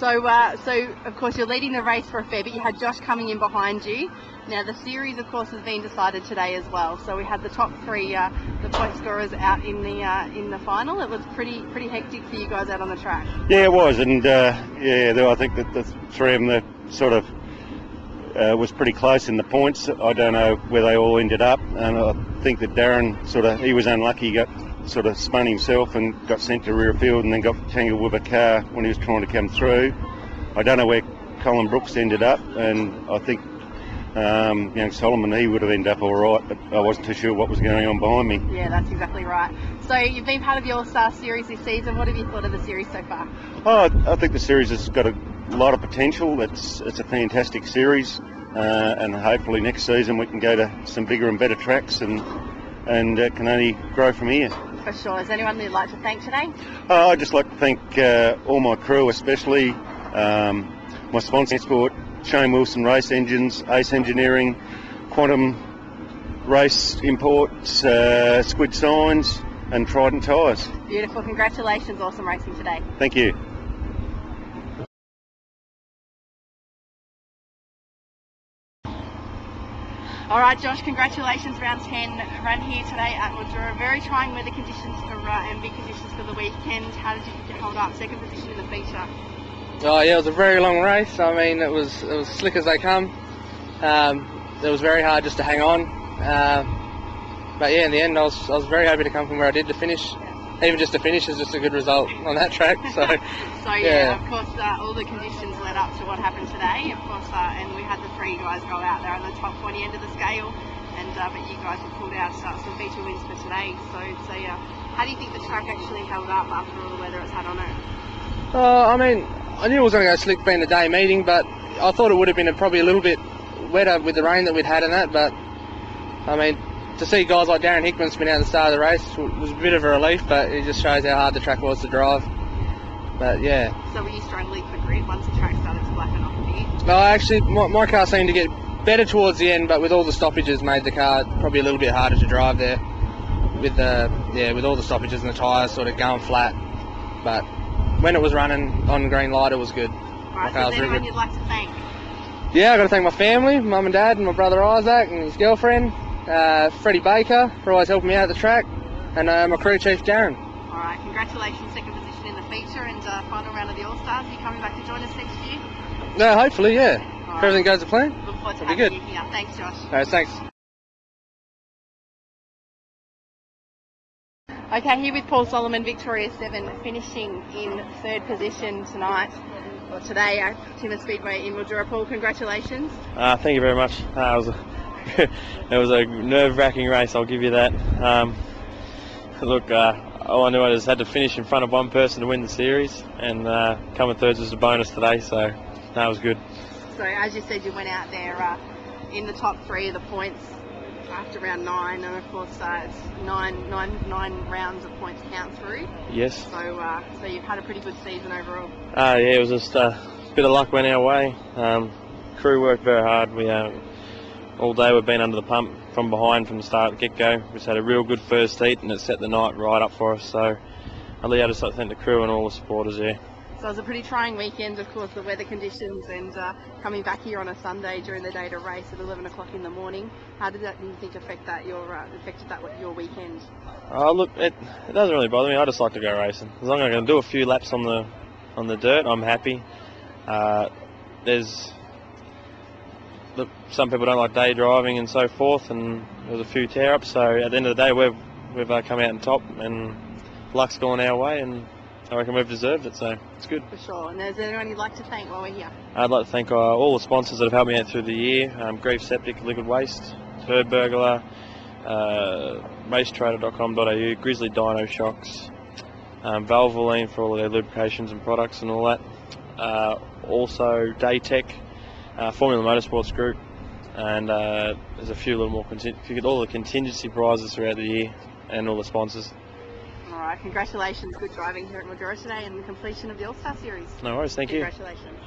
So of course you're leading the race for a fair bit. You had Josh coming in behind you. Now the series, of course, has been decided today as well. So we had the top three, the point scorers out in the final. It was pretty hectic for you guys out on the track. Yeah, it was, and I think that the three of them that sort of was pretty close in the points. I don't know where they all ended up, and I think that Darren he was unlucky. He got sort of spun himself and got sent to rear field, and then got tangled with a car when he was trying to come through. I don't know where Colin Brooks ended up, and I think young Solomon, he would have ended up all right, but I wasn't too sure what was going on behind me. Yeah, that's exactly right. So you've been part of the All-Star Series this season. What have you thought of the series so far? Oh, I think the series has got a lot of potential. It's a fantastic series, and hopefully next season we can go to some bigger and better tracks, and it can only grow from here. For sure. Is there anyone you'd like to thank today? I'd just like to thank all my crew, especially my sponsor Sport, Shane Wilson Race Engines, Ace Engineering, Quantum Race Imports, Squid Signs, and Trident Tyres. Beautiful. Congratulations. Awesome racing today. Thank you. All right, Josh, congratulations. Round 10 run here today at Mildura. Very trying weather conditions and big conditions for the weekend. How did you think you held up? Second position in the feature. Oh yeah, it was a very long race. I mean, it was slick as they come. It was very hard just to hang on. But yeah, in the end, I was very happy to come from where I did to finish. Even just to finish is just a good result on that track. So yeah, of course, all the conditions led up to what happened today. Of course, and we had the three guys go out there on the top 20 end of the scale, and but you guys have pulled out some feature wins for today. So yeah, how do you think the track actually held up after all the weather it's had on it? I mean, I knew it was going to go slick being a day meeting, but I thought it would have been probably a little bit wetter with the rain that we'd had and that. But I mean, to see guys like Darren Hickman spin out the start of the race was a bit of a relief, but it just shows how hard the track was to drive. But yeah. So were you struggling for grid once the track started to blacken off a bit? No, actually, my car seemed to get better towards the end, but with all the stoppages, made the car probably a little bit harder to drive there. With all the stoppages and the tyres sort of going flat. But when it was running on green light, it was good. Right, so is there anyone you'd like to thank? Yeah, I've got to thank my family, Mum and Dad, and my brother Isaac and his girlfriend. Freddie Baker for always helping me out at the track, and my crew chief Darren. Alright, congratulations, second position in the feature and final round of the All-Stars. Are you coming back to join us next year? No, hopefully, yeah. Right. If everything goes to plan. Look forward to that'd having be good. you here. Thanks, Josh. No, thanks. Okay, here with Paul Solomon, Victoria 7, finishing in third position today at Timber Speedway in Mildura. Paul, congratulations. Thank you very much. It was a nerve-wracking race, I'll give you that. Look, all I knew I just had to finish in front of one person to win the series, and coming third was a bonus today, so that was good. So as you said, you went out there in the top three of the points after round 9, and of course it's nine rounds of points count through. Yes. So you've had a pretty good season overall. Yeah, it was just a bit of luck went our way. Crew worked very hard. We all day we've been under the pump from behind from the start at the get-go. We just had a real good first heat, and it set the night right up for us. So I'd just like to thank the crew and all the supporters here. So it was a pretty trying weekend, of course, the weather conditions, and coming back here on a Sunday during the day to race at 11 o'clock in the morning. How did that, do you think, affected your weekend? Look, it doesn't really bother me. I just like to go racing. As long as I can do a few laps on the dirt, I'm happy. Look, some people don't like day driving and so forth, and there was a few tear-ups. So at the end of the day, we've come out on top, and luck's gone our way, and I reckon we've deserved it, so it's good. For sure. And is there anyone you'd like to thank while we're here? I'd like to thank all the sponsors that have helped me out through the year. Grief Septic, Liquid Waste, Bird Burglar, racetrader.com.au, Grizzly Dino Shocks, Valvoline for all of their lubrications and products and all that. Also Daytech, Formula Motorsports Group, and there's a few little more, all the contingency prizes throughout the year, and all the sponsors. Alright, congratulations, good driving here at Mildura today and the completion of the All-Star Series. No worries, thank you. Congratulations.